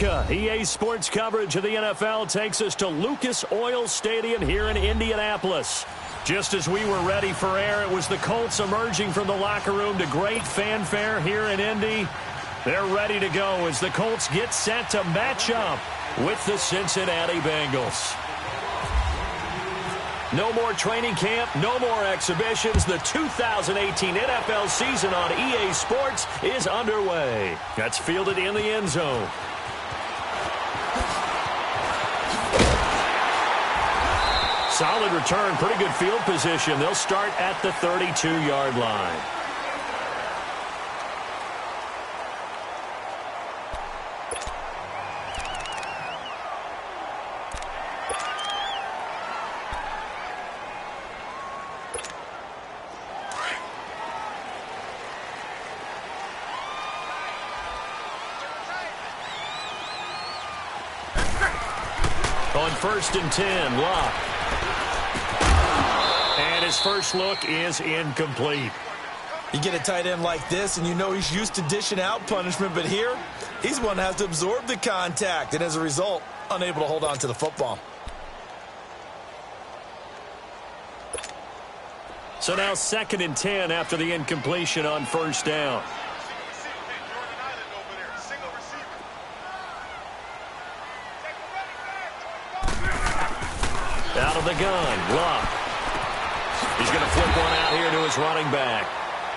EA Sports coverage of the NFL takes us to Lucas Oil Stadium here in Indianapolis. Just as we were ready for air, it was the Colts emerging from the locker room to great fanfare here in Indy. They're ready to go as the Colts get set to match up with the Cincinnati Bengals. No more training camp, no more exhibitions. The 2018 NFL season on EA Sports is underway. That's fielded in the end zone. Solid return, pretty good field position. They'll start at the 32-yard line. On 1st and 10, Locke. And his first look is incomplete. You get a tight end like this, and you know he's used to dishing out punishment, but here, he's one that has to absorb the contact, and as a result, unable to hold on to the football. So now 2nd and 10 after the incompletion on 1st down. Out of the gun, Locke. He's going to flip one out here to his running back.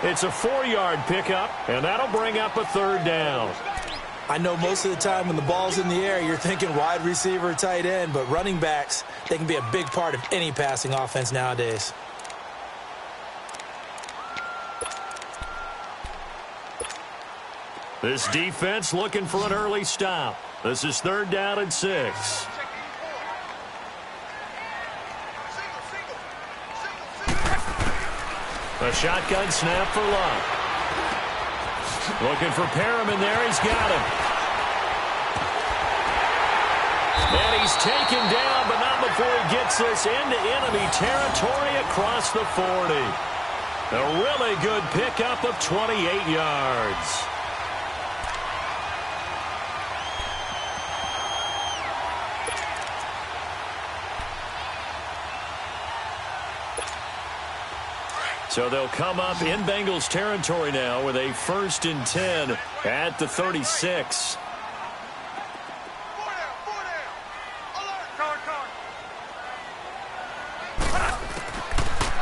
It's a 4-yard pickup, and that'll bring up a 3rd down. I know most of the time when the ball's in the air, you're thinking wide receiver, tight end, but running backs, they can be a big part of any passing offense nowadays. This defense looking for an early stop. This is 3rd down and 6. A shotgun snap for Locke. Looking for Perriman there. He's got him. And he's taken down, but not before he gets this into enemy territory across the 40. A really good pickup of 28 yards. So they'll come up in Bengals territory now with a 1st and 10 at the 36.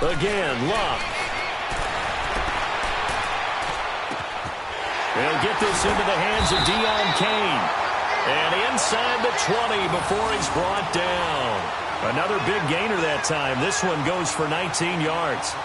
Again, Locke. They'll get this into the hands of Deon Cain. And inside the 20 before he's brought down. Another big gainer that time. This one goes for 19 yards.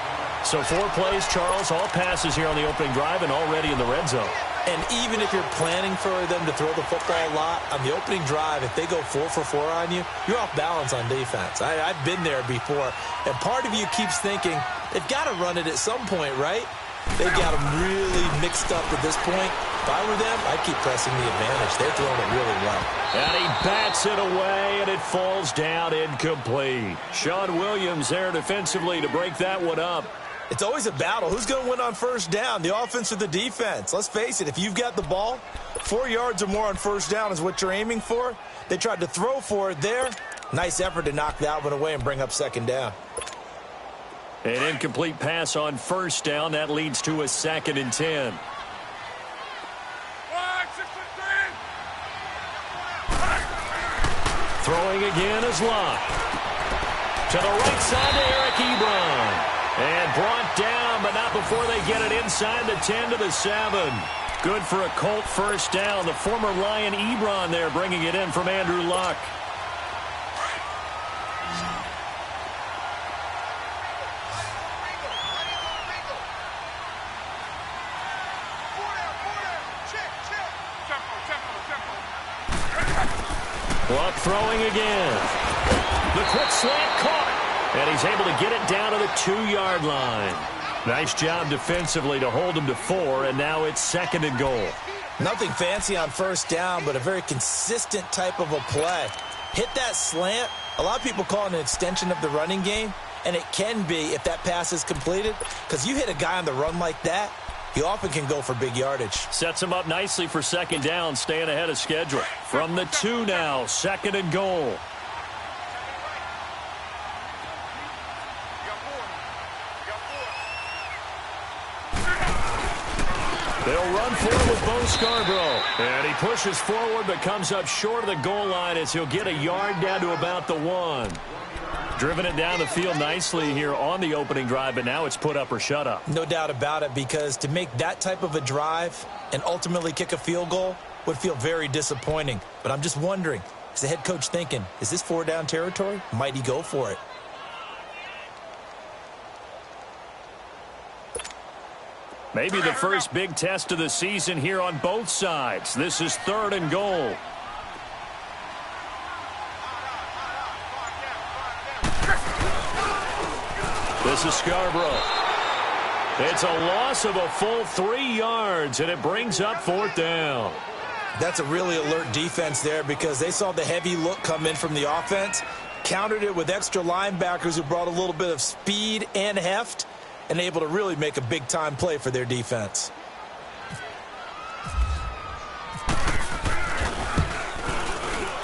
So 4 plays, Charles, all passes here on the opening drive and already in the red zone. And even if you're planning for them to throw the football a lot, on the opening drive, if they go 4 for 4 on you, you're off balance on defense. I've been there before. And part of you keeps thinking, they've got to run it at some point, right? They've got them really mixed up at this point. If I were them, I'd keep pressing the advantage. They're throwing it really well. And he bats it away, and it falls down incomplete. Sean Williams there defensively to break that one up. It's always a battle. Who's going to win on 1st down, the offense or the defense? Let's face it, if you've got the ball, 4 yards or more on 1st down is what you're aiming for. They tried to throw for it there. Nice effort to knock that one away and bring up 2nd down. An incomplete pass on 1st down. That leads to a 2nd and 10. Throwing again is Locke. To the right side to Eric Ebron. And brought down, but not before they get it inside the 10 to the 7. Good for a Colt 1st down. The former Lion Ebron there bringing it in from Andrew Luck. Luck throwing again. The quick slant caught. And he's able to get it down to the 2-yard line. Nice job defensively to hold him to 4, and now it's 2nd and goal. Nothing fancy on 1st down, but a very consistent type of a play. Hit that slant. A lot of people call it an extension of the running game, and it can be if that pass is completed, because you hit a guy on the run like that, he often can go for big yardage. Sets him up nicely for second down, staying ahead of schedule. From the 2 now, 2nd and goal. They'll run forward with Bo Scarborough. And he pushes forward but comes up short of the goal line as he'll get a yard down to about the 1. Driven it down the field nicely here on the opening drive, but now it's put up or shut up. No doubt about it, because to make that type of a drive and ultimately kick a field goal would feel very disappointing. But I'm just wondering, is the head coach thinking, is this 4-down territory? Might he go for it? Maybe the first big test of the season here on both sides. This is 3rd and goal. This is Scarborough. It's a loss of a full 3 yards, and it brings up 4th down. That's a really alert defense there, because they saw the heavy look come in from the offense, countered it with extra linebackers who brought a little bit of speed and heft, and able to really make a big-time play for their defense.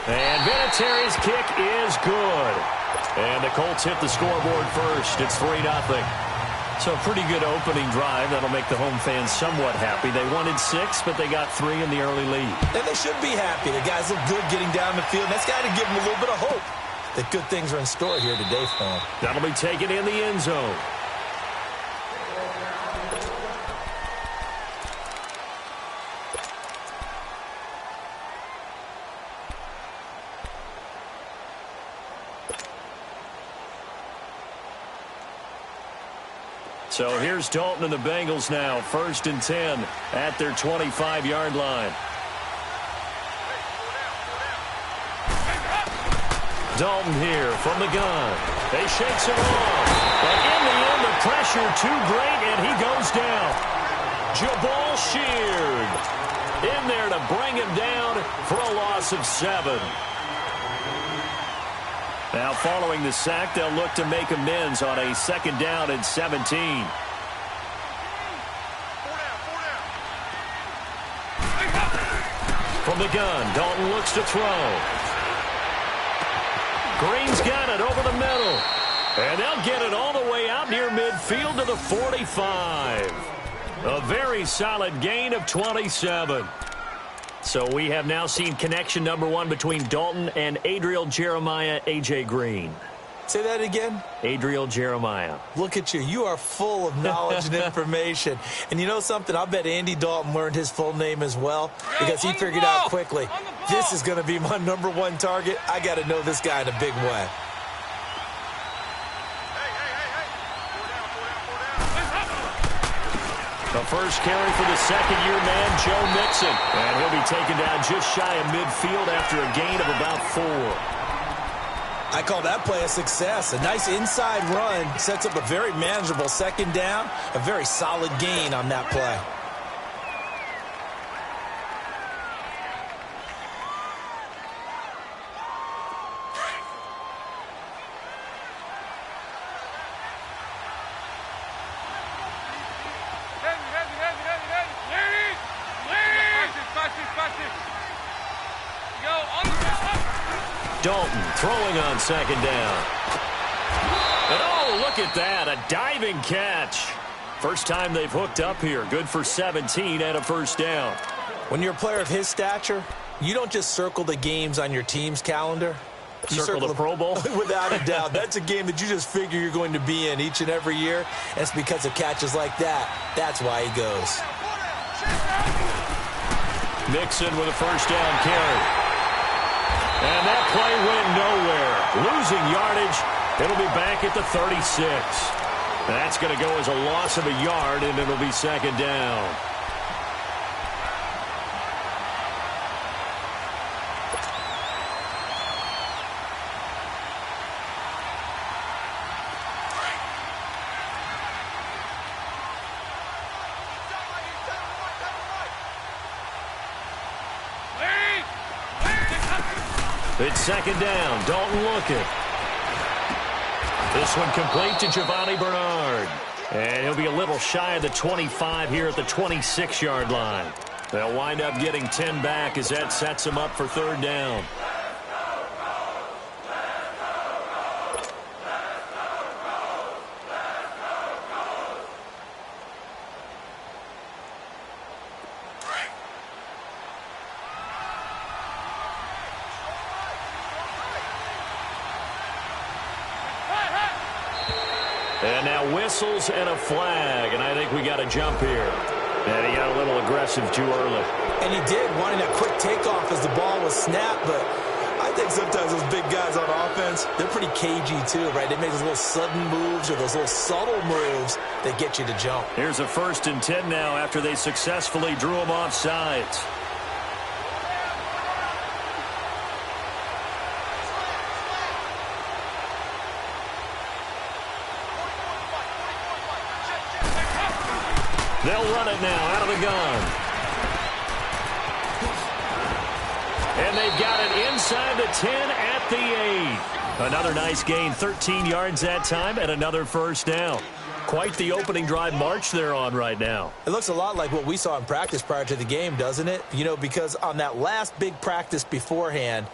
And Vinatieri's kick is good. And the Colts hit the scoreboard first. It's 3-0. So a pretty good opening drive. That'll make the home fans somewhat happy. They wanted 6, but they got 3 in the early lead. And they should be happy. The guys look good getting down the field. That's got to give them a little bit of hope that good things are in store here today for them. That'll be taken in the end zone. So here's Dalton and the Bengals now. 1st and 10 at their 25-yard line. Dalton here from the gun. They shakes him off. But in the end, the pressure too great, and he goes down. Jabal Sheard in there to bring him down for a loss of 7. Now, following the sack, they'll look to make amends on a 2nd down and 17. From the gun, Dalton looks to throw. Green's got it over the middle. And they'll get it all the way out near midfield to the 45. A very solid gain of 27. So we have now seen connection number 1 between Dalton and Adriel Jeremiah, A.J. Green. Say that again? Adriel Jeremiah. Look at you. You are full of knowledge and information. And you know something? I bet Andy Dalton learned his full name as well, because he figured out quickly, this is going to be my number 1 target. I got to know this guy in a big way. The first carry for the second-year man, Joe Mixon. And he'll be taken down just shy of midfield after a gain of about 4. I call that play a success. A nice inside run sets up a very manageable 2nd down. A very solid gain on that play. Dalton throwing on 2nd down. And oh, look at that, a diving catch. First time they've hooked up here. Good for 17 and a 1st down. When you're a player of his stature, you don't just circle the games on your team's calendar. You circle the Pro Bowl? Without a doubt. That's a game that you just figure you're going to be in each and every year. And it's because of catches like that. That's why he goes. Mixon with a 1st down carry. And that play went nowhere. Losing yardage. It'll be back at the 36. That's going to go as a loss of a yard, and it'll be 2nd down. It's 2nd down. Dalton looking. This one complete to Giovanni Bernard. And he'll be a little shy of the 25 here at the 26-yard line. They'll wind up getting 10 back as that sets them up for third down. And now whistles and a flag, and I think we got a jump here. And he got a little aggressive too early. And he did, wanting that quick takeoff as the ball was snapped, but I think sometimes those big guys on offense, they're pretty cagey too, right? They make those little sudden moves or those little subtle moves that get you to jump. Here's a 1st and 10 now after they successfully drew him off sides. They'll run it now out of the gun. And they've got it inside the 10 at the 8. Another nice gain, 13 yards that time, and another first down. Quite the opening drive march they're on right now. It looks a lot like what we saw in practice prior to the game, doesn't it? You know, because on that last big practice beforehand,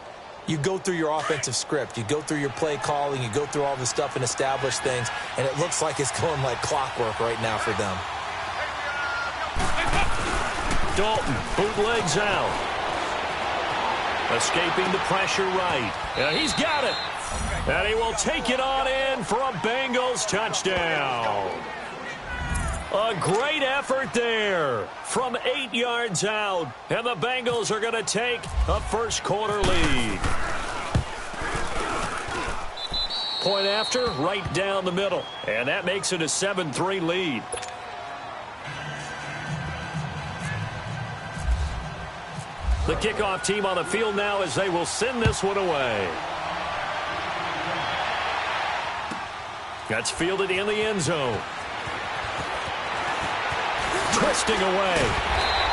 you go through your offensive script. You go through your play calling. You go through all the stuff and establish things, and it looks like it's going like clockwork right now for them. Dalton bootlegs out. Escaping the pressure right. And he's got it. And he will take it on in for a Bengals touchdown. A great effort there from 8 yards out. And the Bengals are going to take a first quarter lead. Point after, right down the middle. And that makes it a 7-3 lead. The kickoff team on the field now as they will send this one away. That's fielded in the end zone. Twisting away.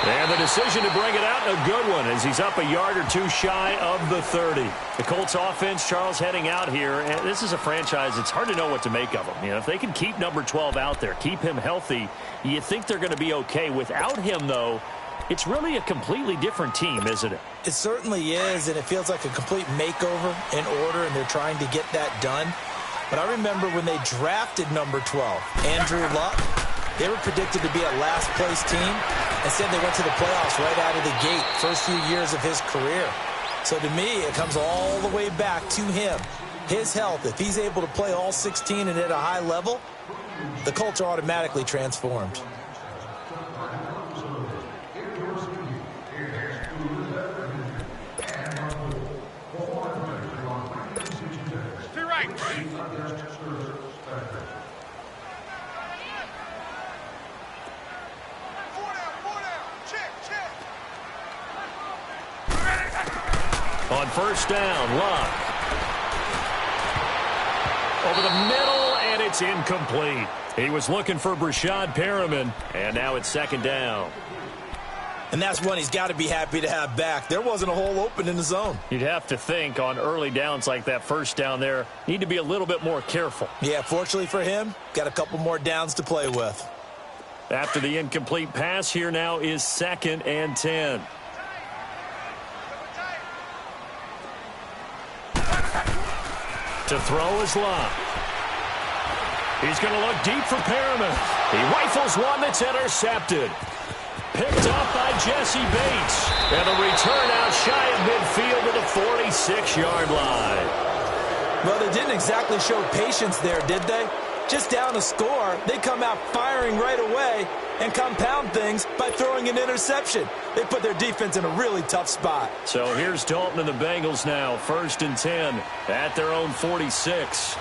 And the decision to bring it out, a good one, as he's up a yard or two shy of the 30. The Colts offense, Charles, heading out here. And this is a franchise, it's hard to know what to make of them. You know, if they can keep number 12 out there, keep him healthy, you think they're going to be okay. Without him, though, it's really a completely different team, isn't it? It certainly is, and it feels like a complete makeover in order, and they're trying to get that done. But I remember when they drafted number 12, Andrew Luck, they were predicted to be a last-place team. Instead, they went to the playoffs right out of the gate, first few years of his career. So to me, it comes all the way back to him. His health, if he's able to play all 16 and at a high level, the Colts are automatically transformed. On first down, Luck. Over the middle, and it's incomplete. He was looking for Brashad Perriman, and now it's second down. And that's one he's got to be happy to have back. There wasn't a hole open in the zone. You'd have to think on early downs like that first down there, need to be a little bit more careful. Yeah, fortunately for him, got a couple more downs to play with. After the incomplete pass, here now is 2nd and 10. To throw is Luck. He's going to look deep for Perriman. He rifles one that's intercepted. Picked up by Jesse Bates. And a return out shy of midfield to the 46-yard line. Well, they didn't exactly show patience there, did they? Just down a score, they come out firing right away and compound things by throwing an interception. They put their defense in a really tough spot. So here's Dalton and the Bengals now, 1st and 10 at their own 46.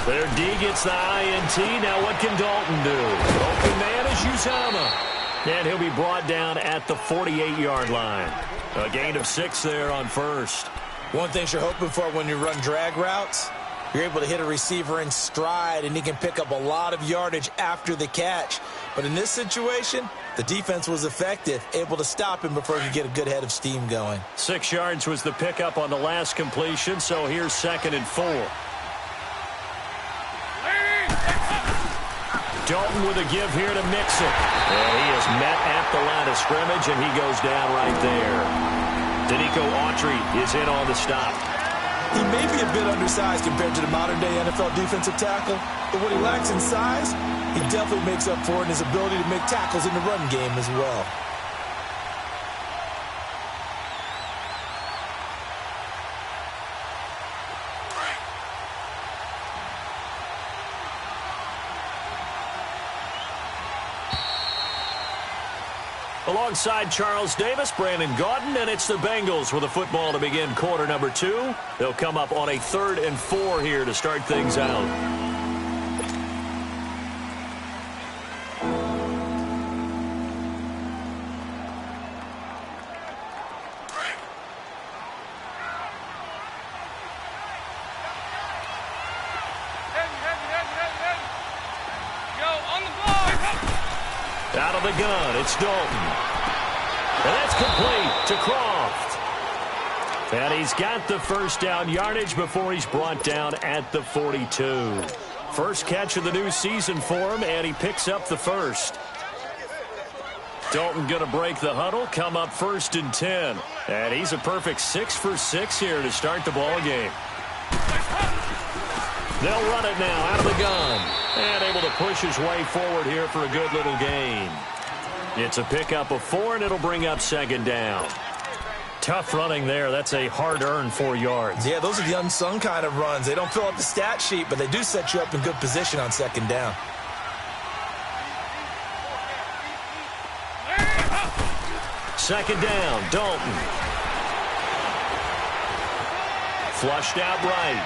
Their D gets the INT. Now what can Dalton do? Open man is Uzomah. And he'll be brought down at the 48-yard line. A gain of 6 there on first. One thing you're hoping for when you run drag routes, you're able to hit a receiver in stride, and he can pick up a lot of yardage after the catch. But in this situation, The defense was effective, able to stop him before he could get a good head of steam going. 6 yards was the pickup on the last completion, so here's 2nd and 4. Dalton with a give here to Mixon. And he is met at the line of scrimmage, and he goes down right there. Danico Autry is in on the stop. He may be a bit undersized compared to the modern-day NFL defensive tackle, but what he lacks in size, he definitely makes up for it in his ability to make tackles in the run game as well. Alongside Charles Davis, Brandon Gaudin, and it's the Bengals with the football to begin quarter number 2. They'll come up on a 3rd and 4 here to start things out. Out of the gun, it's Dalton. And that's complete to Croft. And he's got the first down yardage before he's brought down at the 42. First catch of the new season for him, and he picks up the first. Dalton going to break the huddle, come up 1st and 10. And he's a perfect 6 for 6 here to start the ball game. They'll run it now out of the gun. And able to push his way forward here for a good little gain. It's a pickup of 4, and it'll bring up 2nd down. Tough running there. That's a hard-earned 4 yards. Yeah, those are the unsung kind of runs. They don't fill up the stat sheet, but they do set you up in good position on 2nd down. Second down, Dalton. Flushed out right.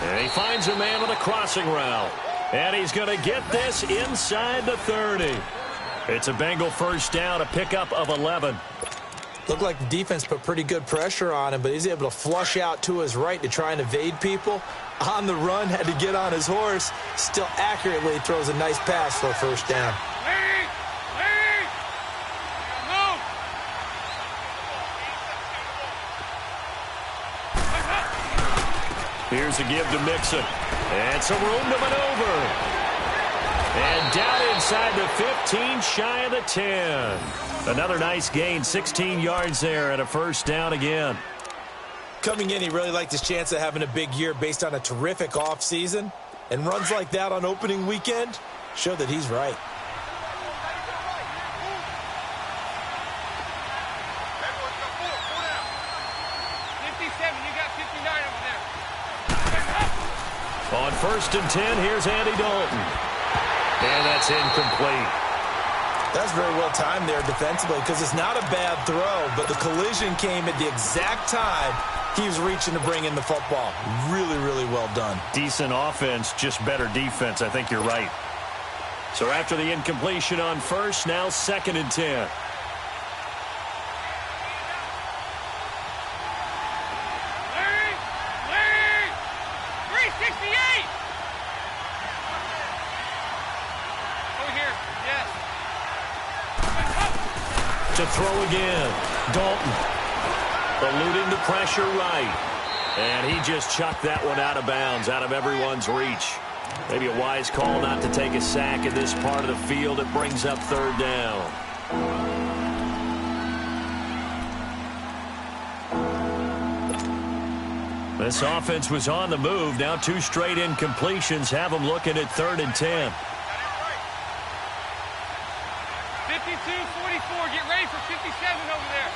And he finds a man on a crossing route. And he's going to get this inside the 30. It's a Bengal first down, a pickup of 11. Looked like the defense put pretty good pressure on him, but he's able to flush out to his right to try and evade people. On the run, had to get on his horse. Still accurately throws a nice pass for a first down. Here's a give to Mixon. And some room to maneuver. And down inside the 15, shy of the 10. Another nice gain, 16 yards there, and a first down again. Coming in, he really liked his chance of having a big year based on a terrific offseason. And runs like that on opening weekend show that he's right. On 1st and 10, here's Andy Dalton. And that's incomplete. That's very well timed there defensively because it's not a bad throw, but the collision came at the exact time he was reaching to bring in the football. Really, really well done. Decent offense, just better defense. I think you're right. So after the incompletion on 1st, now 2nd and 10. To throw again. Dalton eluding the pressure right. And he just chucked that one out of bounds, out of everyone's reach. Maybe a wise call not to take a sack in this part of the field. It brings up 3rd down. This offense was on the move. Now 2 straight incompletions have them looking at 3rd and 10. 52-44. Get ready for 57 over there.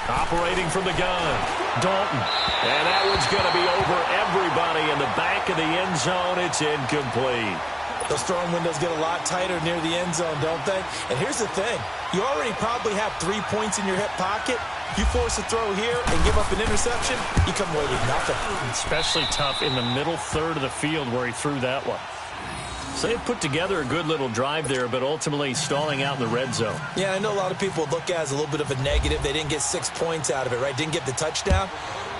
Operating from the gun, Dalton. And that one's going to be over everybody in the back of the end zone. It's incomplete. Those throwing windows get a lot tighter near the end zone, don't they? And here's the thing. You already probably have 3 points in your hip pocket. You force a throw here and give up an interception, you come away with nothing. Especially tough in the middle third of the field where he threw that one. So they put together a good little drive there, but ultimately stalling out in the red zone. Yeah, I know a lot of people look at it as a little bit of a negative. They didn't get 6 points out of it, right? Didn't get the touchdown.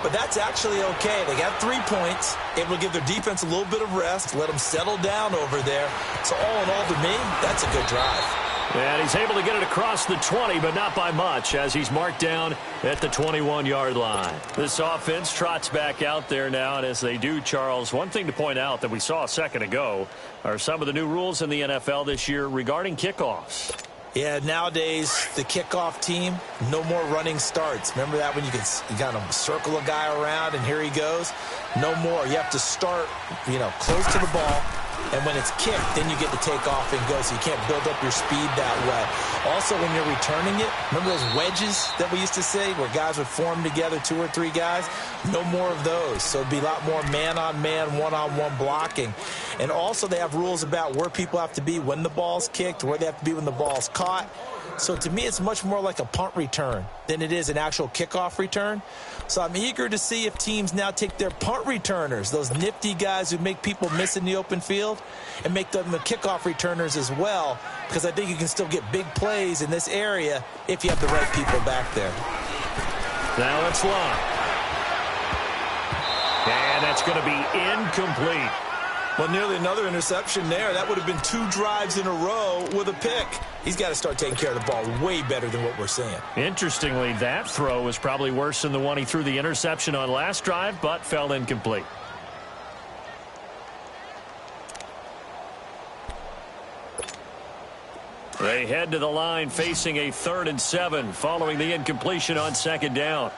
But that's actually okay. They got 3 points, able to give their defense a little bit of rest, let them settle down over there. So all in all, to me, that's a good drive. And he's able to get it across the 20, but not by much, as he's marked down at the 21-yard line. This offense trots back out there now, and as they do, Charles, one thing to point out that we saw a second ago are some of the new rules in the NFL this year regarding kickoffs. Yeah, nowadays, the kickoff team, no more running starts. Remember that when you got to circle a guy around and here he goes? No more. You have to start, close to the ball. And when it's kicked, then you get to take off and go, so you can't build up your speed that way. Also, when you're returning it, remember those wedges that we used to say where guys would form together, 2 or 3 guys? No more of those. So it'd be a lot more man-on-man, one-on-one blocking. And also, they have rules about where people have to be when the ball's kicked, where they have to be when the ball's caught. So to me, it's much more like a punt return than it is an actual kickoff return. So I'm eager to see if teams now take their punt returners, those nifty guys who make people miss in the open field, and make them the kickoff returners as well, because I think you can still get big plays in this area if you have the right people back there. Now it's long. And that's going to be incomplete. Well, nearly another interception there. That would have been 2 drives in a row with a pick. He's got to start taking care of the ball way better than what we're seeing. Interestingly, that throw was probably worse than the one he threw the interception on last drive, but fell incomplete. They head to the line facing a 3rd and 7 following the incompletion on 2nd down.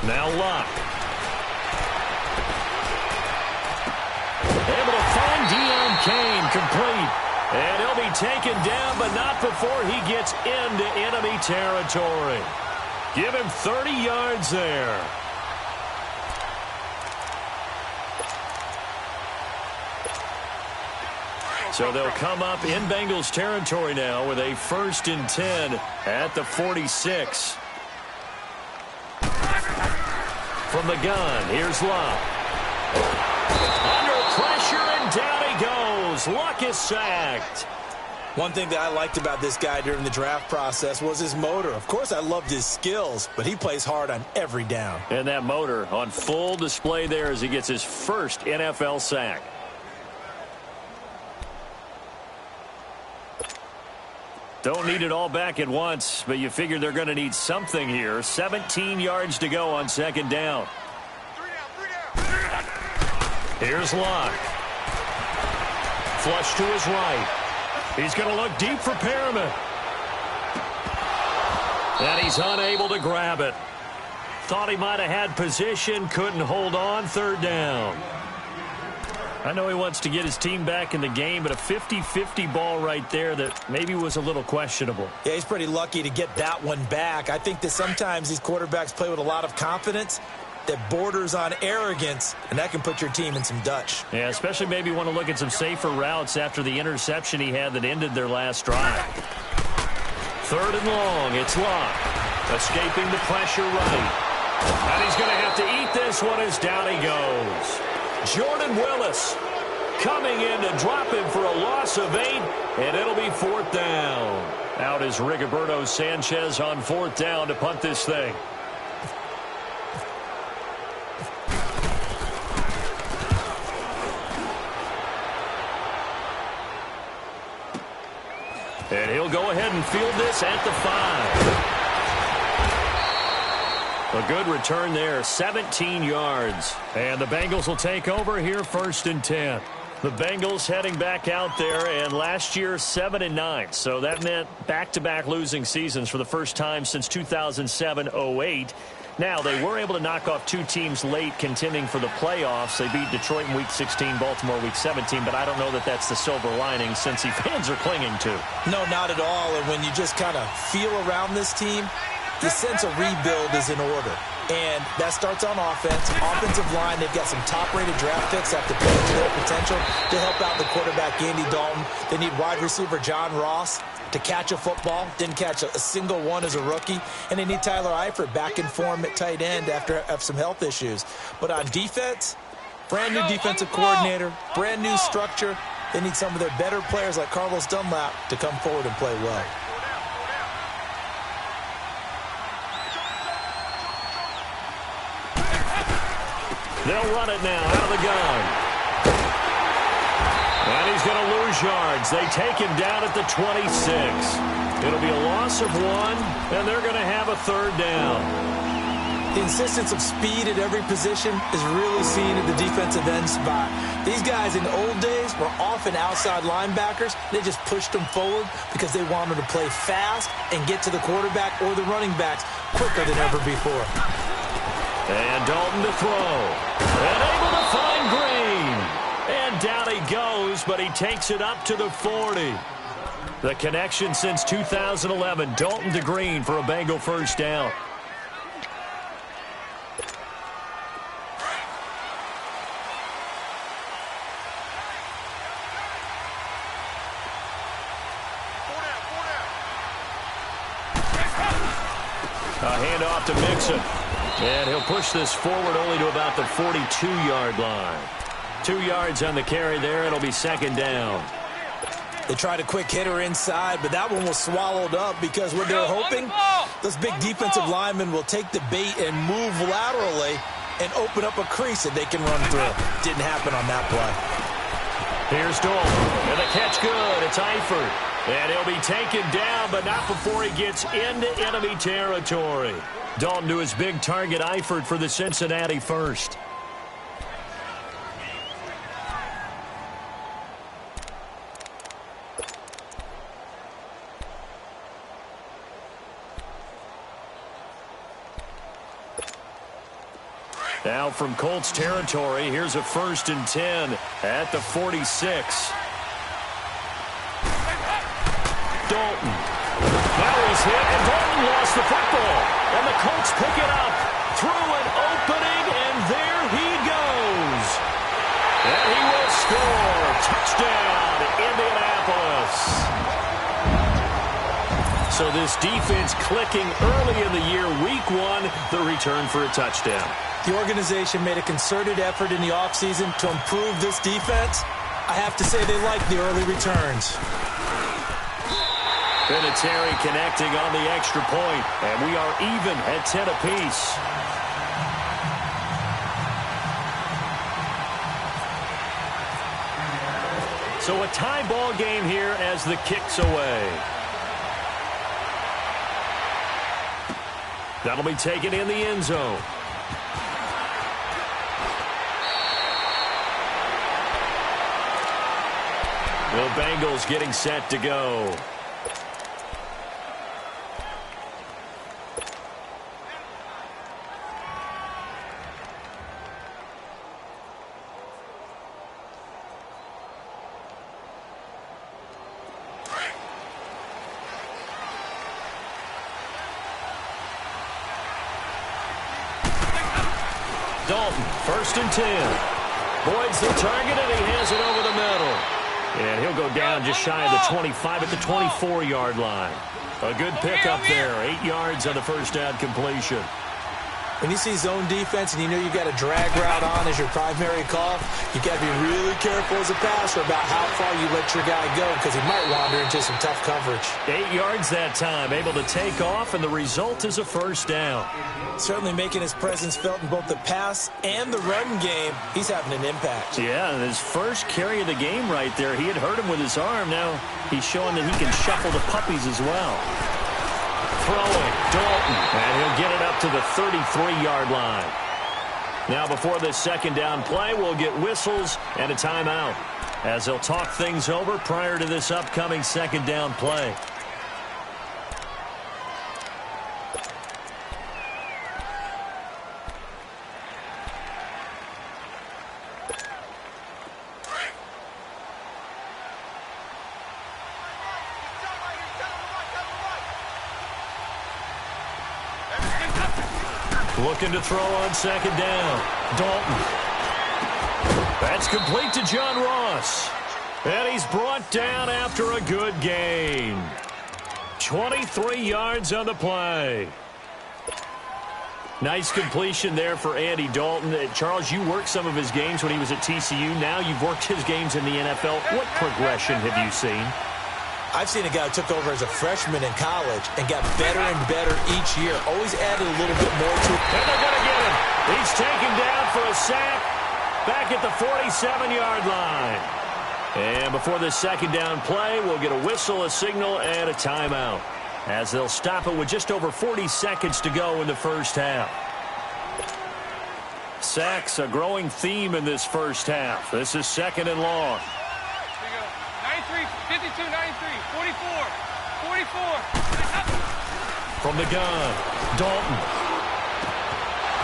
Now Locke. Able to find Deion Kane, complete. And he'll be taken down, but not before he gets into enemy territory. Give him 30 yards there. So they'll come up in Bengals territory now with a 1st and 10 at the 46. From the gun, here's Locke. Under pressure, and down he goes. Luck is sacked. One thing that I liked about this guy during the draft process was his motor. Of course, I loved his skills, but he plays hard on every down. And that motor on full display there as he gets his first NFL sack. Don't need it all back at once, but you figure they're going to need something here. 17 yards to go on 2nd down. Here's Locke. Flush to his right. He's going to look deep for Perriman. And he's unable to grab it. Thought he might have had position, couldn't hold on. 3rd down. I know he wants to get his team back in the game, but a 50-50 ball right there that maybe was a little questionable. Yeah, he's pretty lucky to get that one back. I think that sometimes these quarterbacks play with a lot of confidence that borders on arrogance, and that can put your team in some Dutch. Yeah, especially maybe want to look at some safer routes after the interception he had that ended their last drive. 3rd and long, it's Locke. Escaping the pressure right. And he's going to have to eat this one as down he goes. Jordan Willis coming in to drop him for a loss of 8, and it'll be 4th down. Out is Rigoberto Sanchez on 4th down to punt this thing. And he'll go ahead and field this at the 5. A good return there, 17 yards. And the Bengals will take over here, 1st and 10. The Bengals heading back out there, and last year 7-9. So that meant back-to-back losing seasons for the first time since 2007-08. Now, they were able to knock off 2 teams late contending for the playoffs. They beat Detroit in Week 16, Baltimore Week 17, but I don't know that that's the silver lining Cincy fans are clinging to. No, not at all. And when you just kind of feel around this team, the sense of rebuild is in order. And that starts on offense. Offensive line, they've got some top-rated draft picks that have to play to their potential to help out the quarterback, Andy Dalton. They need wide receiver John Ross to catch a football. Didn't catch a single one as a rookie. And they need Tyler Eifert back in form at tight end after some health issues. But on defense, brand new defensive coordinator, brand new structure. They need some of their better players like Carlos Dunlap to come forward and play well. They'll run it now out of the gun. And he's going to lose yards. They take him down at the 26. It'll be a loss of 1, and they're going to have a third down. The insistence of speed at every position is really seen at the defensive end spot. These guys in the old days were often outside linebackers. They just pushed them forward because they wanted to play fast and get to the quarterback or the running backs quicker than ever before. And Dalton to throw. And able to find Green. And down he goes, but he takes it up to the 40. The connection since 2011, Dalton to Green for a Bengal first down. A handoff to Mixon. And he'll push this forward only to about the 42-yard line. 2 yards on the carry there. It'll be second down. They tried a quick hitter inside, but that one was swallowed up because what they're hoping, those big defensive linemen will take the bait and move laterally and open up a crease that they can run through. Didn't happen on that play. Here's Dalton. And the catch good. It's Eifert. And he'll be taken down, but not before he gets into enemy territory. Dalton to his big target, Eifert, for the Cincinnati first. Now from Colts territory, here's a 1st and 10 at the 46. Dalton. Now he's hit, and Dalton lost the football. And the Colts pick it up through an opening, and there he goes. And he will score. Touchdown, Indianapolis. So this defense clicking early in the year, week 1, the return for a touchdown. The organization made a concerted effort in the offseason to improve this defense. I have to say they like the early returns. Vinatieri connecting on the extra point, and we are even at 10 apiece. So a tie ball game here as the kick's away. That'll be taken in the end zone. The Bengals getting set to go. Dalton, 1st and 10. Boyd's the target, and he has it over the middle. And he'll go down just shy of the 25 at the 24-yard line. A good pickup there. 8 yards on the first down completion. When you see zone defense and you know you've got a drag route on as your primary call, you've got to be really careful as a passer about how far you let your guy go because he might wander into some tough coverage. 8 yards that time, able to take off, and the result is a first down. Certainly making his presence felt in both the pass and the run game. He's having an impact. Yeah, and his first carry of the game right there, he had hurt him with his arm. Now he's showing that he can shuffle the puppies as well. Throwing, Dalton, and he'll get it up to the 33-yard line. Now before this second down play, we'll get whistles and a timeout as they'll talk things over prior to this upcoming second down play. Looking to throw on second down. Dalton. That's complete to John Ross. And he's brought down after a good gain. 23 yards on the play. Nice completion there for Andy Dalton. Charles, you worked some of his games when he was at TCU. Now you've worked his games in the NFL. What progression have you seen? I've seen a guy who took over as a freshman in college and got better and better each year. Always added a little bit more to it. And they're going to get him. He's taken down for a sack back at the 47-yard line. And before this second down play, we'll get a whistle, a signal, and a timeout, as they'll stop it with just over 40 seconds to go in the first half. Sacks, a growing theme in this first half. This is second and long. Here we go. 93, 52, 93, 44, 44. From the gun, Dalton.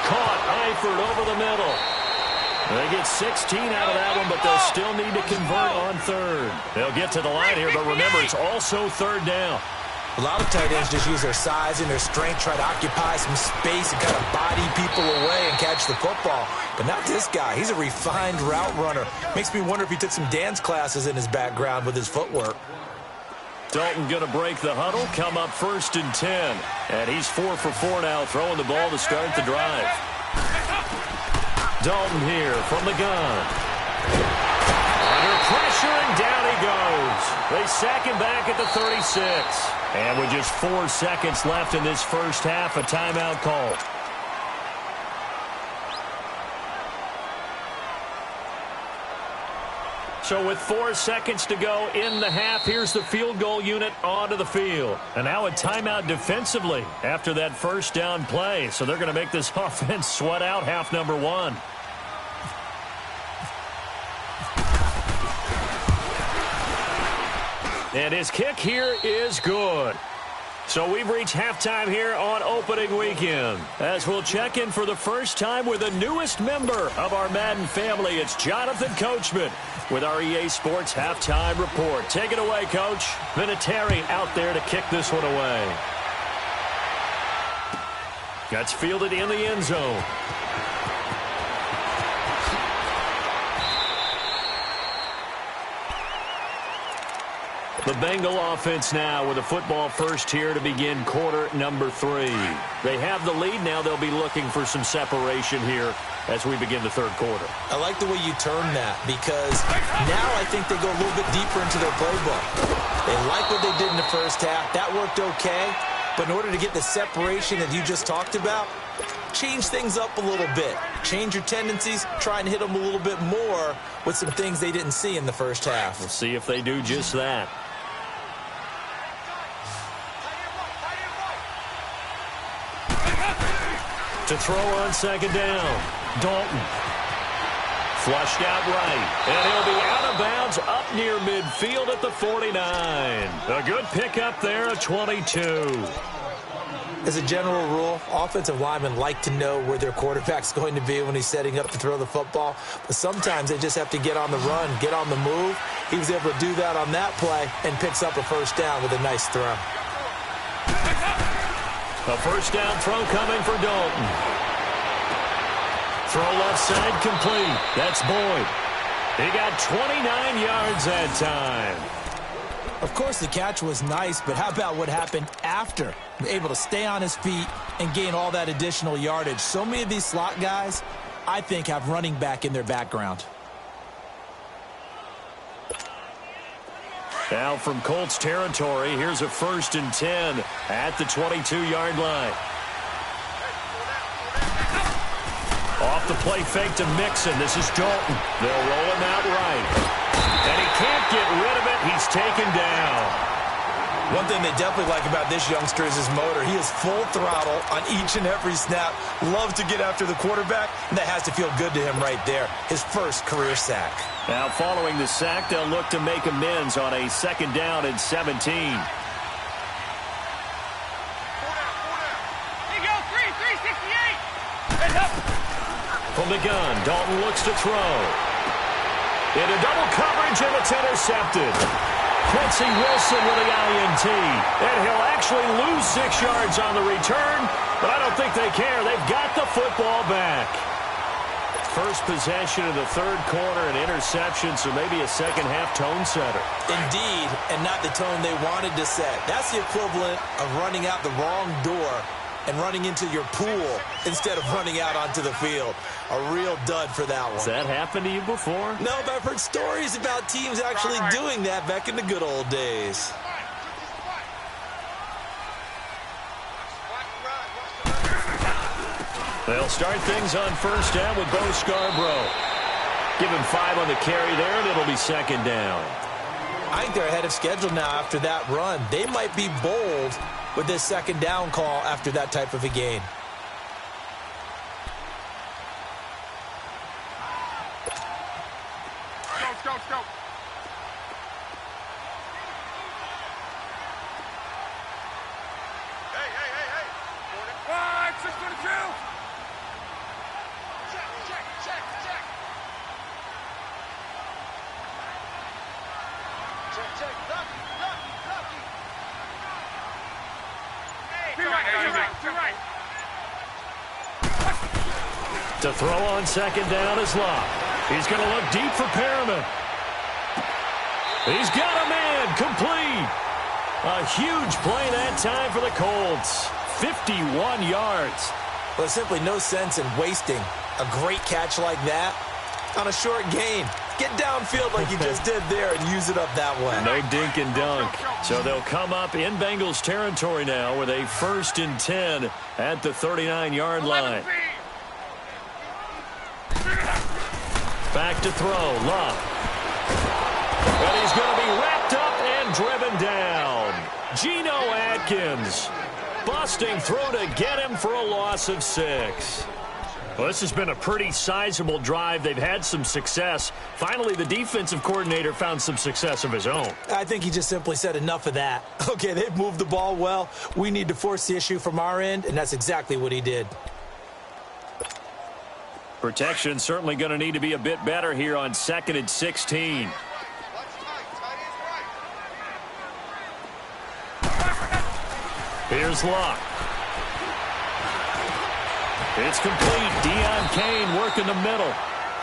Caught, Eifert over the middle. They get 16 out of that one, but they'll still need to convert on third. They'll get to the line here, but remember, it's also third down. A lot of tight ends just use their size and their strength, try to occupy some space and kind of body people away and catch the football. But not this guy. He's a refined route runner. Makes me wonder if he took some dance classes in his background with his footwork. Dalton going to break the huddle, come up 1st and 10. And he's 4 for 4 now, throwing the ball to start the drive. Dalton here from the gun. Under pressure, and down he goes. They sack him back at the 36. And with just 4 seconds left in this first half, a timeout called. So with 4 seconds to go in the half, here's the field goal unit onto the field. And now a timeout defensively after that first down play. So they're going to make this offense sweat out half number 1. And his kick here is good. So we've reached halftime here on opening weekend, as we'll check in for the first time with the newest member of our Madden family. It's Jonathan Coachman with our EA Sports Halftime Report. Take it away, Coach. Vinatieri out there to kick this one away. That's fielded in the end zone. The Bengal offense now with a football first here to begin quarter number 3. They have the lead. Now they'll be looking for some separation here as we begin the third quarter. I like the way you term that, because now I think they go a little bit deeper into their playbook. They like what they did in the first half. That worked okay. But in order to get the separation that you just talked about, change things up a little bit. Change your tendencies. Try and hit them a little bit more with some things they didn't see in the first half. We'll see if they do just that. To throw on second down, Dalton. Flushed out right, and he'll be out of bounds up near midfield at the 49. A good pickup there at 22. As a general rule, offensive linemen like to know where their quarterback's going to be when he's setting up to throw the football. But sometimes they just have to get on the run, get on the move. He was able to do that on that play and picks up a first down with a nice throw. A first down throw coming for Dalton. Throw left side complete. That's Boyd. He got 29 yards that time. Of course, the catch was nice, but how about what happened after? Able to stay on his feet and gain all that additional yardage. So many of these slot guys, I think, have running back in their background. Now from Colts territory, here's a 1st and 10 at the 22-yard line. Off the play fake to Mixon. This is Dalton. They'll roll him out right. And he can't get rid of it. He's taken down. One thing they definitely like about this youngster is his motor. He is full throttle on each and every snap. Loves to get after the quarterback, and that has to feel good to him right there. His first career sack. Now following the sack, they'll look to make amends on a second down and 17. Here you go, 368. From the gun, Dalton looks to throw. Into double coverage, and it's intercepted. Quincy Wilson with the INT. And he'll actually lose 6 yards on the return, but I don't think they care. They've got the football back. First possession of the third quarter, an interception, so maybe a second-half tone setter. Indeed, and not the tone they wanted to set. That's the equivalent of running out the wrong door and running into your pool instead of running out onto the field. A real dud for that one. Has that happened to you before? No, but I've heard stories about teams actually doing that back in the good old days. They'll start things on first down with Bo Scarborough. Give him 5 on the carry there, and it'll be second down. I think they're ahead of schedule now after that run. They might be bold with this second down call after that type of a gain. Go. Hey. 5, 622. Check. Lucky. Hey, too right. To throw on second down is Locke. He's going to look deep for Perriman. He's got a man complete. A huge play that time for the Colts. 51 yards. Well, there's simply no sense in wasting a great catch like that on a short gain. Get downfield like you just did there and use it up that way. No dink and dunk. So they'll come up in Bengals territory now with a 1st and 10 at the 39-yard line. Back to throw. Love. And he's going to be wrapped up and driven down. Geno Atkins busting through to get him for a loss of 6. Well, this has been a pretty sizable drive. They've had some success. Finally, the defensive coordinator found some success of his own. I think he just simply said enough of that. Okay, they've moved the ball well. We need to force the issue from our end, and that's exactly what he did. Protection certainly going to need to be a bit better here on 2nd and 16. Here's Locke. It's complete. Deion Kane working the middle.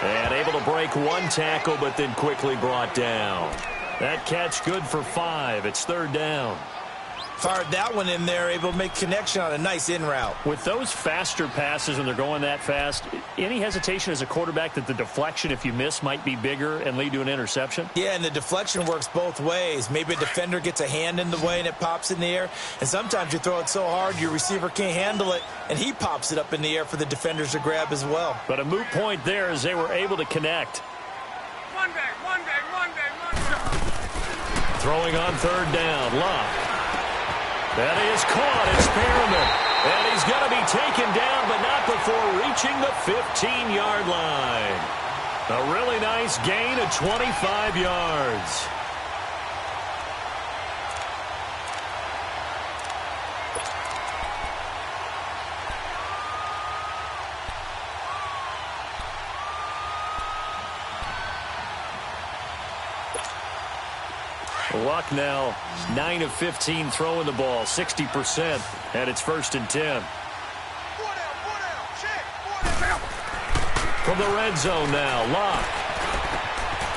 And able to break one tackle, but then quickly brought down. That catch good for 5. It's 3rd down. Fired that one in there, able to make connection on a nice in route. With those faster passes when they're going that fast, any hesitation as a quarterback that the deflection, if you miss, might be bigger and lead to an interception? Yeah, and the deflection works both ways. Maybe a defender gets a hand in the way and it pops in the air. And sometimes you throw it so hard your receiver can't handle it, and he pops it up in the air for the defenders to grab as well. But a moot point there as they were able to connect. One day. Throwing on 3rd down. Love. That is caught. It's Perriman. And he's going to be taken down, but not before reaching the 15-yard line. A really nice gain of 25 yards. Luck now 9 of 15 throwing the ball, 60%, and it's 1st and 10. From the red zone now, Locke.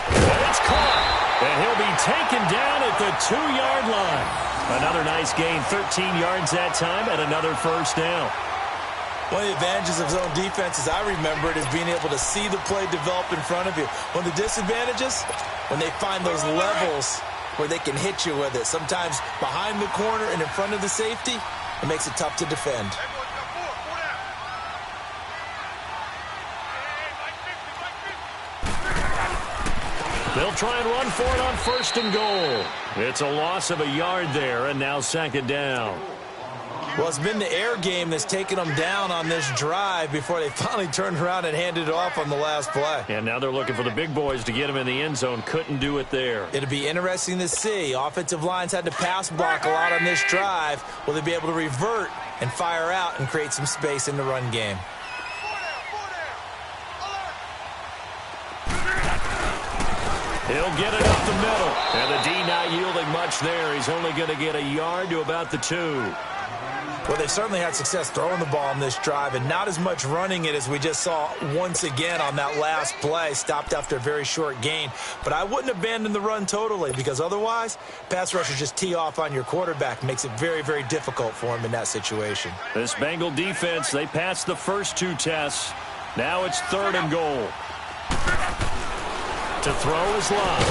And it's caught, and he'll be taken down at the 2-yard line. Another nice gain, 13 yards that time, and another 1st down. One of the advantages of zone defense, as I remember it, is being able to see the play develop in front of you. One of the disadvantages, when they find those levels where they can hit you with it. Sometimes behind the corner and in front of the safety, it makes it tough to defend. They'll try and run for it on 1st and goal. It's a loss of a yard there, and now 2nd down. Well, it's been the air game that's taken them down on this drive before they finally turned around and handed it off on the last play. And now they're looking for the big boys to get them in the end zone. Couldn't do it there. It'll be interesting to see. Offensive lines had to pass block a lot on this drive. Will they be able to revert and fire out and create some space in the run game? He'll get it up the middle. And the D not yielding much there. He's only going to get a yard to about the 2. Well, they've certainly had success throwing the ball on this drive and not as much running it as we just saw once again on that last play. Stopped after a very short gain. But I wouldn't abandon the run totally because otherwise, pass rushers just tee off on your quarterback. Makes it very, very difficult for him in that situation. This Bengal defense, they passed the first 2 tests. Now it's 3rd and goal. To throw is Love.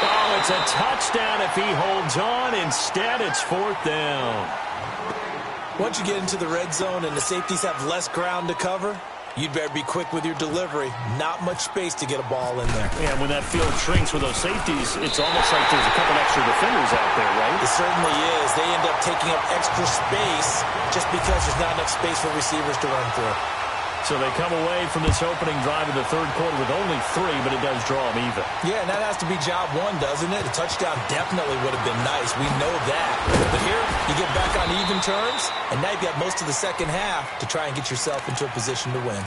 Oh, it's a touchdown if he holds on. Instead, it's 4th down. Once you get into the red zone and the safeties have less ground to cover, you'd better be quick with your delivery. Not much space to get a ball in there. Yeah, when that field shrinks with those safeties, it's almost like there's a couple extra defenders out there, right? It certainly is. They end up taking up extra space just because there's not enough space for receivers to run through. So they come away from this opening drive in the third quarter with only 3, but it does draw them even. Yeah, and that has to be job one, doesn't it? A touchdown definitely would have been nice. We know that. But here, you get back on even terms, and now you've got most of the second half to try and get yourself into a position to win.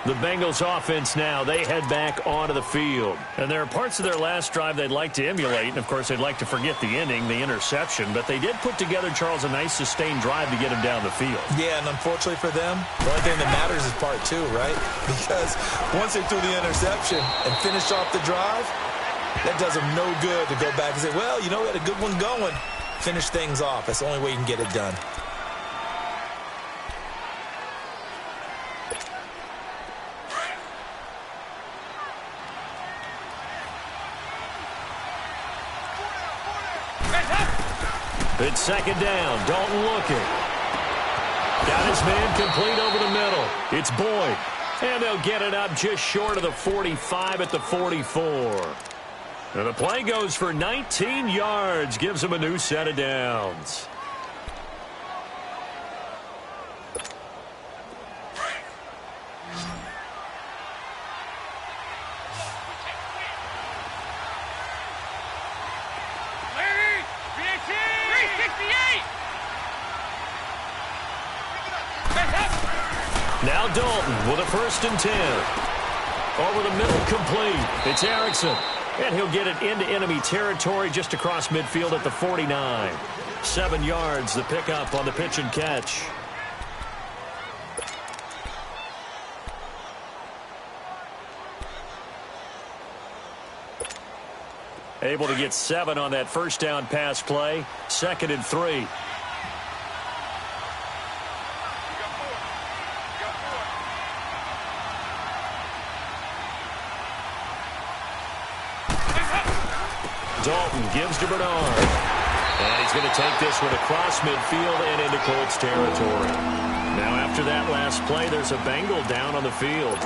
The Bengals offense now, they head back onto the field. And there are parts of their last drive they'd like to emulate. And, of course, they'd like to forget the ending, the interception. But they did put together, Charles, a nice sustained drive to get him down the field. Yeah, and unfortunately for them, the only thing that matters is part 2, right? Because once they threw the interception and finished off the drive, that does them no good to go back and say, well, you know, we had a good one going. Finish things off. That's the only way you can get it done. It's second down. Dalton looking. Got his man complete over the middle. It's Boyd. And they'll get it up just short of the 45 at the 44. And the play goes for 19 yards. Gives him a new set of downs. Now Dalton with a 1st and 10. Over the middle, complete. It's Erickson. And he'll get it into enemy territory just across midfield at the 49. 7 yards, the pickup on the pitch and catch. Able to get 7 on that first down pass play. 2nd and 3. Dalton gives to Bernard. And he's going to take this one across midfield and into Colts territory. Now after that last play, there's a Bengal down on the field.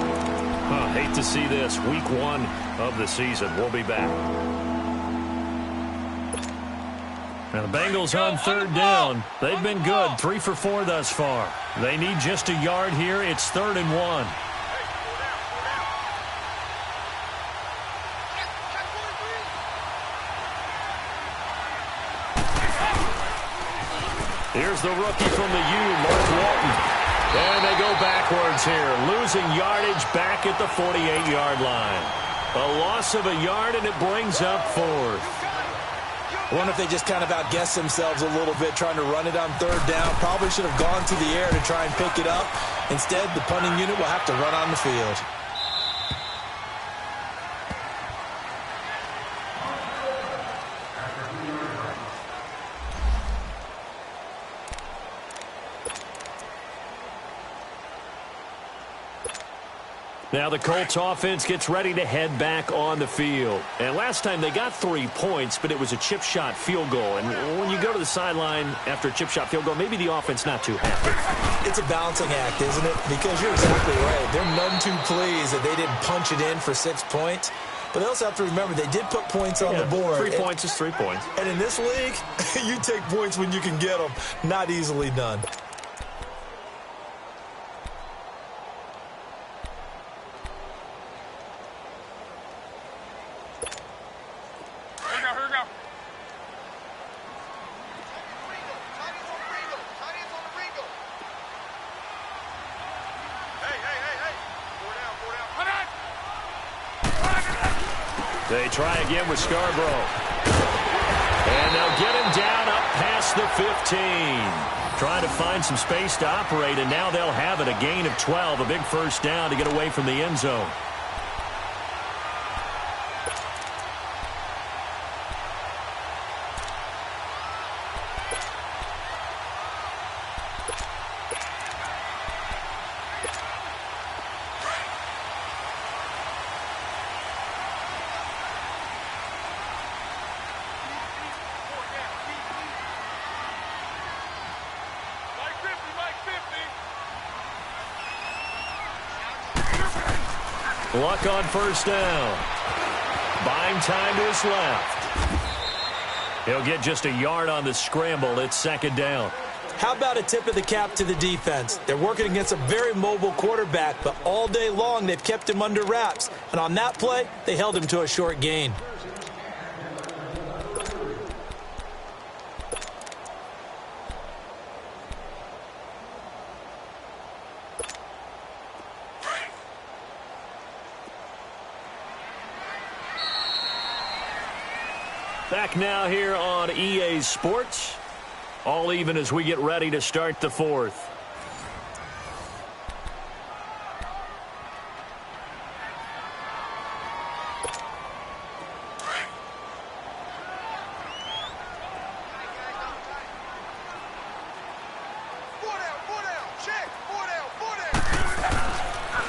Hate to see this. Week 1 of the season. We'll be back. Now the Bengals on 3rd down. They've been good. 3 for 4 thus far. They need just a yard here. It's 3rd and 1. Here's the rookie from the U, Mark Walton. And they go backwards here, losing yardage back at the 48-yard line. A loss of a yard, and it brings up 4th. I wonder if they just kind of outguessed themselves a little bit trying to run it on 3rd down. Probably should have gone to the air to try and pick it up. Instead, the punting unit will have to run on the field. Now the Colts offense gets ready to head back on the field. And last time they got 3 points, but it was a chip shot field goal. And when you go to the sideline after a chip shot field goal, maybe the offense not too happy. It's a balancing act, isn't it? Because you're exactly right. They're none too pleased that they didn't punch it in for 6 points. But they also have to remember they did put points on the board. 3 points is 3 points. And in this league, you take points when you can get them. Not easily done. They try again with Scarborough. And they'll get him down up past the 15. Trying to find some space to operate, and now they'll have it. A gain of 12, a big 1st down to get away from the end zone. Luck on first down. Buying time to his left. He'll get just a yard on the scramble. It's second down. How about a tip of the cap to the defense? They're working against a very mobile quarterback, but all day long they've kept him under wraps. And on that play, they held him to a short gain. Back now here on EA Sports. All even as we get ready to start the fourth.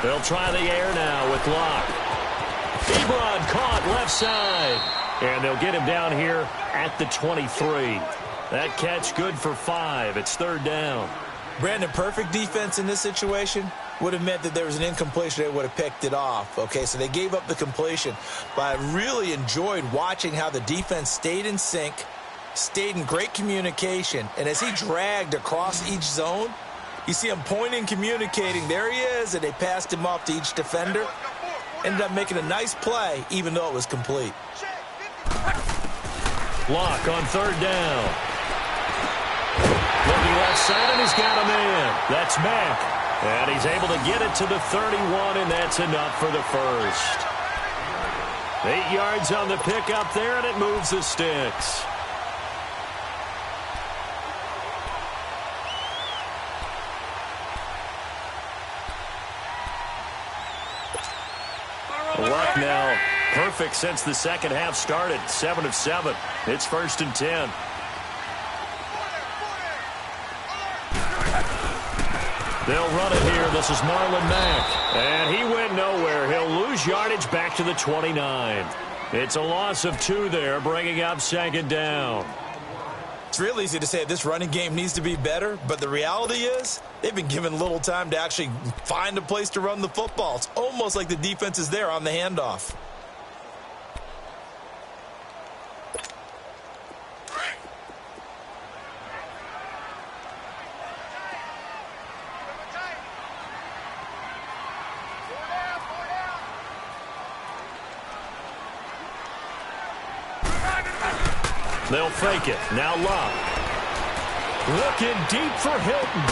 They'll try the air now with Locke. Ebron caught left side. And they'll get him down here at the 23. That catch good for 5. It's third down. Brandon, perfect defense in this situation would have meant that there was an incompletion. They would have picked it off. Okay, so they gave up the completion. But I really enjoyed watching how the defense stayed in sync, stayed in great communication. And as he dragged across each zone, you see him pointing, communicating. There he is, and they passed him off to each defender. Ended up making a nice play, even though it was complete. Locke on third down. Looking left side, and he's got him in. That's Mack. And he's able to get it to the 31, and that's enough for the first. 8 yards on the pickup there, and it moves the sticks. Luck now perfect since the second half started. 7 of 7. It's first and 10. They'll run it here. This is Marlon Mack. And he went nowhere. He'll lose yardage back to the 29. It's a loss of 2 there, bringing up second down. It's real easy to say this running game needs to be better, but the reality is they've been given little time to actually find a place to run the football. It's almost like the defense is there on the handoff. They'll fake it. Now Locke. Looking deep for Hilton.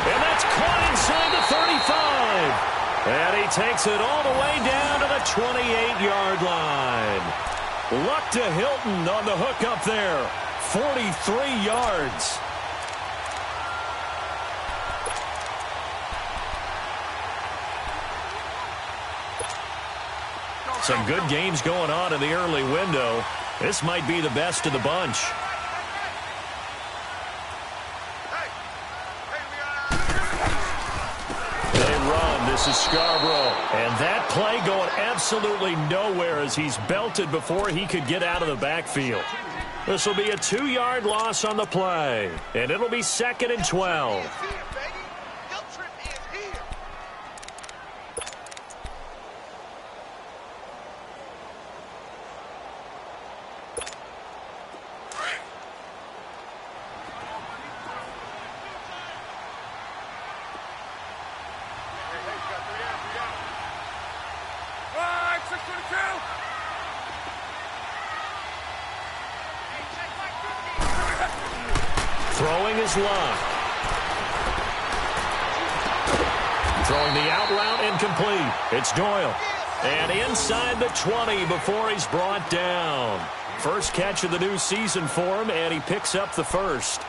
And that's caught inside the 35. And he takes it all the way down to the 28-yard line. Luck to Hilton on the hook up there. 43 yards. Some good games going on in the early window. This might be the best of the bunch. They run. This is Scarborough. And that play going absolutely nowhere as he's belted before he could get out of the backfield. This will be a 2-yard loss on the play. And it'll be second and 12. Throwing is Locke. Throwing the out route incomplete. It's Doyle. And inside the 20 before he's brought down. First catch of the new season for him, and he picks up the first.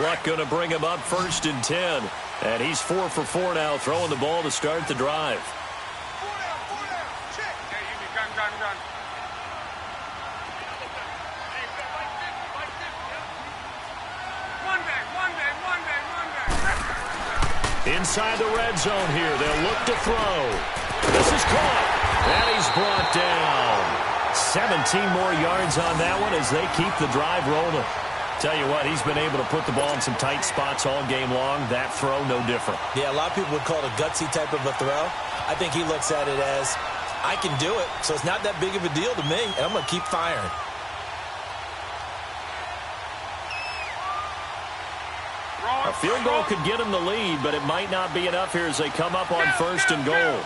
Luck going to bring him up first and 10. And he's 4 for 4 now, throwing the ball to start the drive. Inside the red zone here. They'll look to throw. This is caught. And he's brought down. 17 more yards on that one as they keep the drive rolling. Tell you what, he's been able to put the ball in some tight spots all game long. That throw, no different. Yeah, a lot of people would call it a gutsy type of a throw. I think he looks at it as, I can do it, so it's not that big of a deal to me, and I'm going to keep firing. A field goal could get him the lead, but it might not be enough here as they come up on 1st and goal.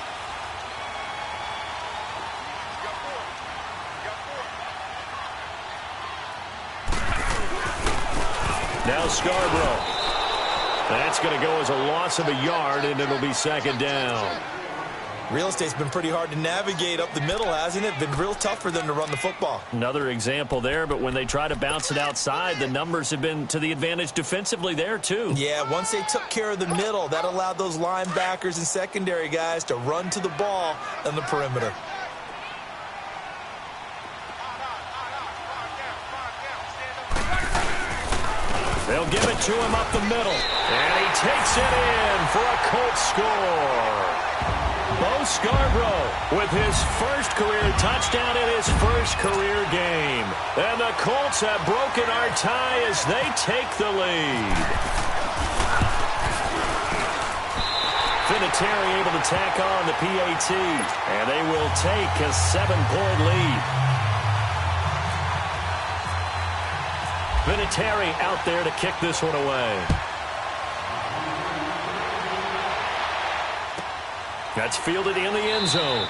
Now Scarborough. That's going to go as a loss of a yard, and it'll be 2nd down. Real estate's been pretty hard to navigate up the middle, hasn't it? Been real tough for them to run the football. Another example there, but when they try to bounce it outside, the numbers have been to the advantage defensively there, too. Yeah, once they took care of the middle, that allowed those linebackers and secondary guys to run to the ball on the perimeter. They'll give it to him up the middle. And he takes it in for a Colts score. Bo Scarborough with his first career touchdown in his first career game. And the Colts have broken our tie as they take the lead. Vinatieri able to tack on the PAT. And they will take a 7-point lead. Vinatieri out there to kick this one away. That's fielded in the end zone.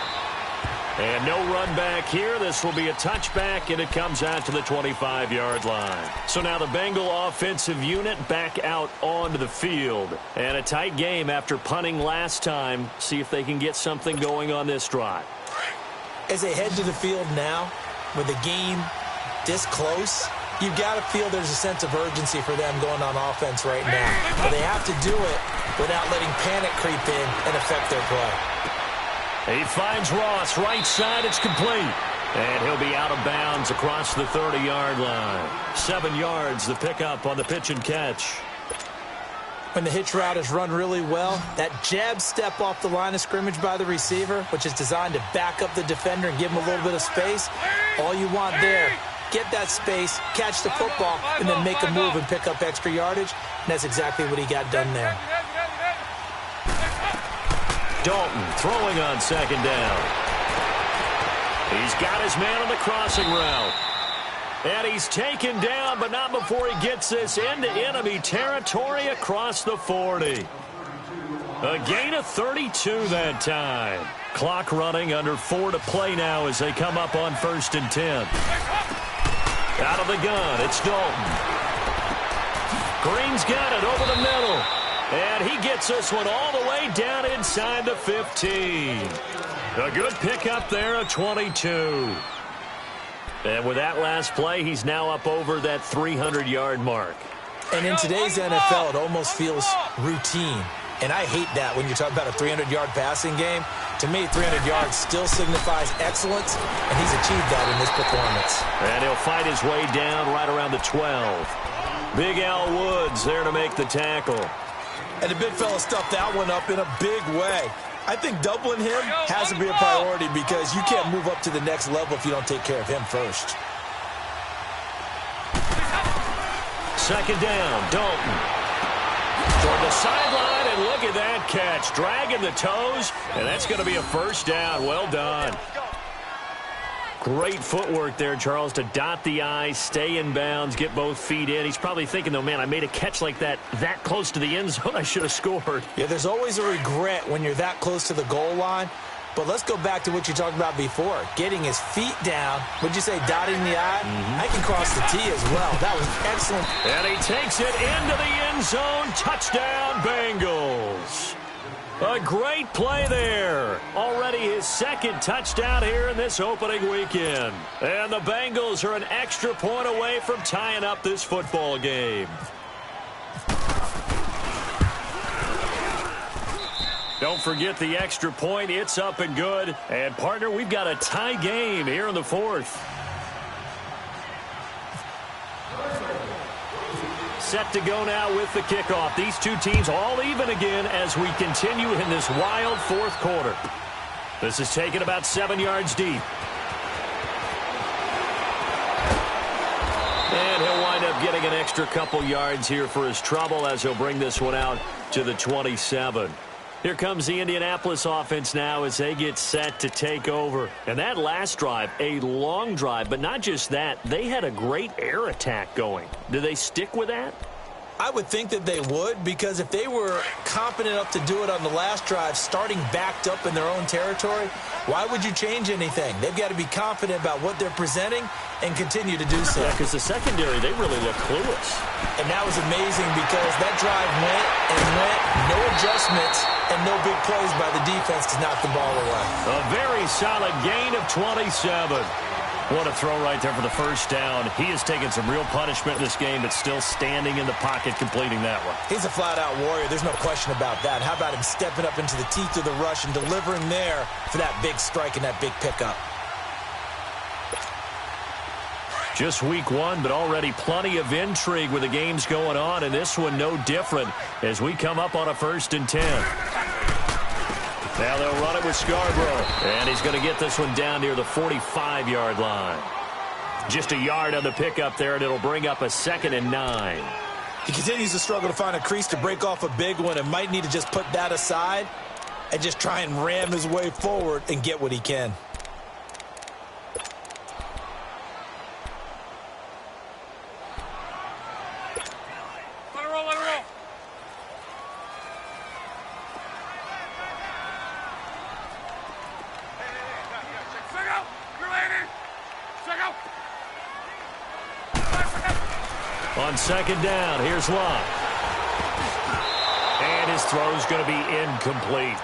And no run back here. This will be a touchback, and it comes out to the 25-yard line. So now the Bengal offensive unit back out onto the field. And a tight game after punting last time. See if they can get something going on this drive. As they head to the field now, with the game this close, you've got to feel there's a sense of urgency for them going on offense right now. But they have to do it without letting panic creep in and affect their play. He finds Ross, right side, it's complete. And he'll be out of bounds across the 30-yard line. 7 yards, the pickup on the pitch and catch. When the hitch route is run really well, that jab step off the line of scrimmage by the receiver, which is designed to back up the defender and give him a little bit of space, all you want there, get that space, catch the football, and then make a move and pick up extra yardage. And that's exactly what he got done there. Dalton throwing on 2nd down. He's got his man on the crossing route. And he's taken down, but not before he gets this into enemy territory across the 40. A gain of 32 that time. Clock running, under 4 to play now as they come up on 1st and 10. Out of the gun, it's Dalton. Green's got it over the middle. And he gets this one all the way down inside the 15. A good pickup there, a 22. And with that last play, he's now up over that 300-yard mark. And in today's NFL, it almost feels routine. And I hate that when you're talking about a 300-yard passing game. To me, 300 yards still signifies excellence, and he's achieved that in this performance. And he'll fight his way down right around the 12. Big Al Woods there to make the tackle. And the big fella stuffed that one up in a big way. I think doubling him has to be a priority because you can't move up to the next level if you don't take care of him first. 2nd down, Dalton. Toward the sideline, and look at that catch. Dragging the toes, and that's going to be a 1st down. Well done. Great footwork there, Charles, to dot the I, stay in bounds, get both feet in. He's probably thinking, though, man, I made a catch like that close to the end zone. I should have scored. Yeah, there's always a regret when you're that close to the goal line. But let's go back to what you talked about before. Getting his feet down. Would you say dotting the I? I can cross the T as well. That was excellent. And he takes it into the end zone. Touchdown, Bengals. A great play there. Already his 2nd touchdown here in this opening weekend. And the Bengals are an extra point away from tying up this football game. Don't forget the extra point. It's up and good. And, partner, we've got a tie game here in the 4th. Set to go now with the kickoff. These two teams all even again as we continue in this wild 4th quarter. This is taken about 7 yards deep. And he'll wind up up getting an extra couple yards here for his trouble as he'll bring this one out to the 27. Here comes the Indianapolis offense now as they get set to take over. And that last drive, a long drive, but not just that. They had a great air attack going. Do they stick with that? I would think that they would, because if they were confident enough to do it on the last drive, starting backed up in their own territory, why would you change anything? They've got to be confident about what they're presenting and continue to do so. Yeah, because the secondary, they really look clueless. And that was amazing because that drive went and went, no adjustments, and no big plays by the defense to knock the ball away. A very solid gain of 27. What a throw right there for the first down. He has taken some real punishment in this game, but still standing in the pocket completing that one. He's a flat-out warrior. There's no question about that. How about him stepping up into the teeth of the rush and delivering there for that big strike and that big pickup? Just week one, but already plenty of intrigue with the games going on, and this one no different as we come up on a 1st and 10. Now they'll run it with Scarborough. And he's going to get this one down near the 45-yard line. Just a yard on the pickup there, and it'll bring up a 2nd and 9. He continues to struggle to find a crease to break off a big one and might need to just put that aside and just try and ram his way forward and get what he can. Let it roll, let it roll. Check out. You're landing. Check out. On 2nd down, here's Locke. And his throw's going to be incomplete.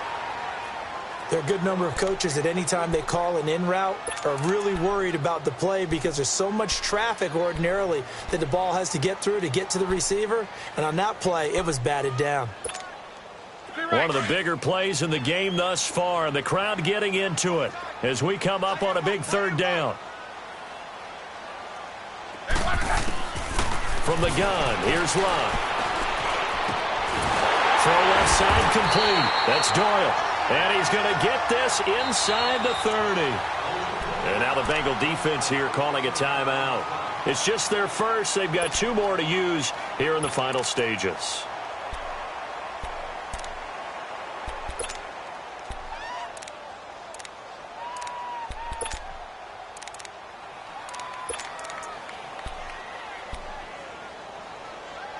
There are a good number of coaches at any time they call an in route are really worried about the play because there's so much traffic ordinarily that the ball has to get through to get to the receiver. And on that play, it was batted down. One of the bigger plays in the game thus far, and the crowd getting into it as we come up on a big 3rd down. From the gun, here's Locke. Throw left side complete. That's Doyle. And he's going to get this inside the 30. And now the Bengal defense here calling a timeout. It's just their first. They've got 2 more to use here in the final stages.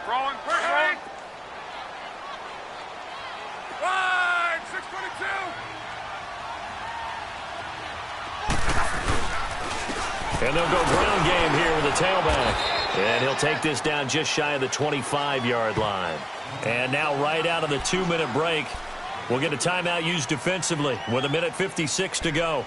Rolling, rolling. Right, 622. And they'll go ground game here with the tailback. And he'll take this down just shy of the 25-yard line. And now right out of the 2-minute break, we'll get a timeout used defensively with 1:56 to go.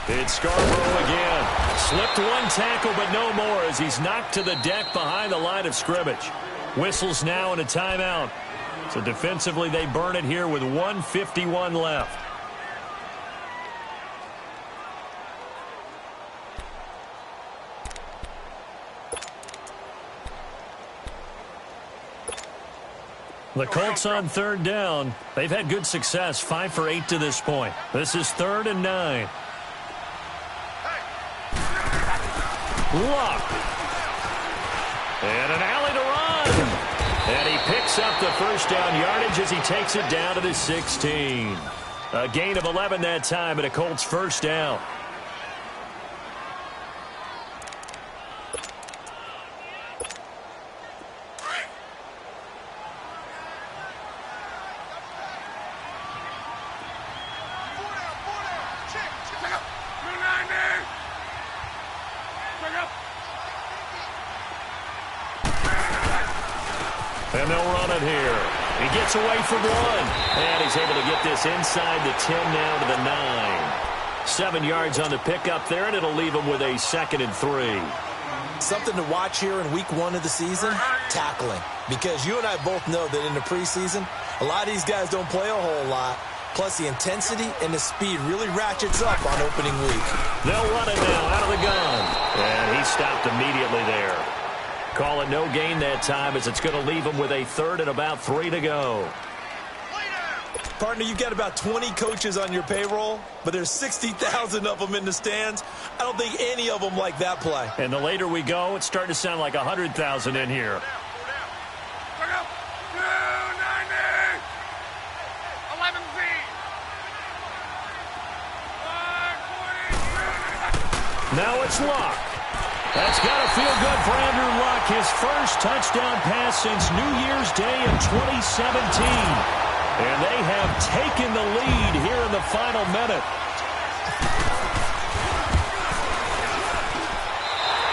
It's Scarborough again. Slipped one tackle, but no more as he's knocked to the deck behind the line of scrimmage. Whistles now and a timeout. So defensively, they burn it here with 1:51 left. The Colts on 3rd down. They've had good success, 5 for 8 to this point. This is 3rd and 9. Locke. And an alley to run. And he picks up the first down yardage as he takes it down to the 16. A gain of 11 that time and a Colts first down. And they'll run it here. He gets away from one. And he's able to get this inside the 10 now to the 9. 7 yards on the pickup there, and it'll leave him with a 2nd and 3. Something to watch here in week 1 of the season, tackling. because you and I both know that in the preseason, a lot of these guys don't play a whole lot. Plus, the intensity and the speed really ratchets up on opening week. They'll run it now out of the gun. And he stopped immediately there. Call it no gain that time as it's going to leave him with a third and about 3 to go. Partner, you've got about 20 coaches on your payroll, but there's 60,000 of them in the stands. I don't think any of them like that play. And the later we go, it's starting to sound like 100,000 in here. Now it's Luck. That's got to feel good for Andrew Luck. His first touchdown pass since New Year's Day in 2017. And they have taken the lead here in the final minute.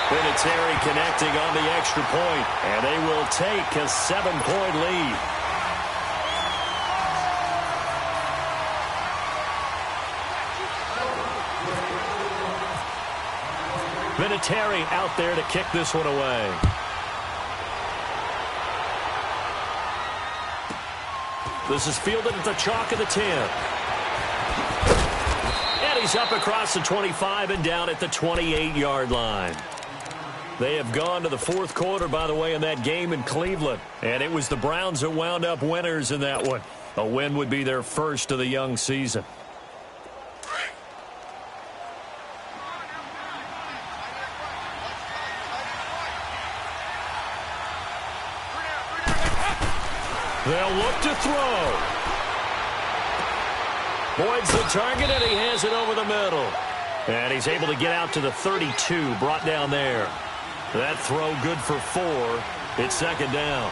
Vinatieri connecting on the extra point, and they will take a 7-point lead. Vinatieri out there to kick this one away. This is fielded at the chalk of the 10. And he's up across the 25 and down at the 28-yard line. They have gone to the fourth quarter, by the way, in that game in Cleveland. And it was the Browns that wound up winners in that one. A win would be their first of the young season. They'll look to throw. Boyd's the target, and he has it over the middle. And he's able to get out to the 32, brought down there. That throw good for 4. It's second down.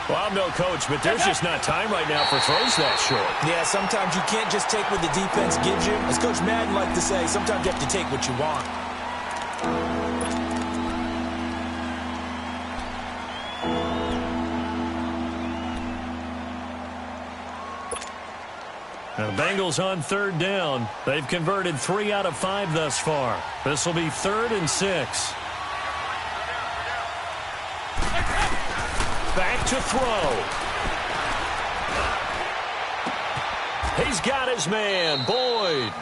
Well, I'm no coach, but there's just not time right now for throws that short. Yeah, sometimes you can't just take what the defense gives you. As Coach Madden liked to say, sometimes you have to take what you want. Now, the Bengals on third down. They've converted 3 out of 5 thus far. This will be 3rd and 6. Back to throw. He's got his man, Boyd.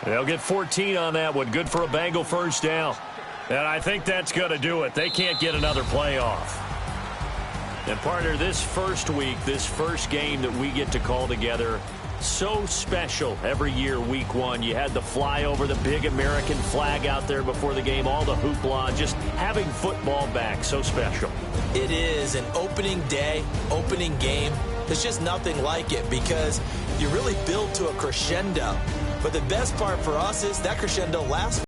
They'll get 14 on that one. Good for a Bengal first down. And I think that's going to do it. They can't get another play off. And, partner, this first week, this first game that we get to call together, so special every year, week 1. You had the flyover, the big American flag out there before the game, all the hoopla, just having football back, so special. It is an opening day, opening game. There's just nothing like it because you really build to a crescendo. But the best part for us is that crescendo lasts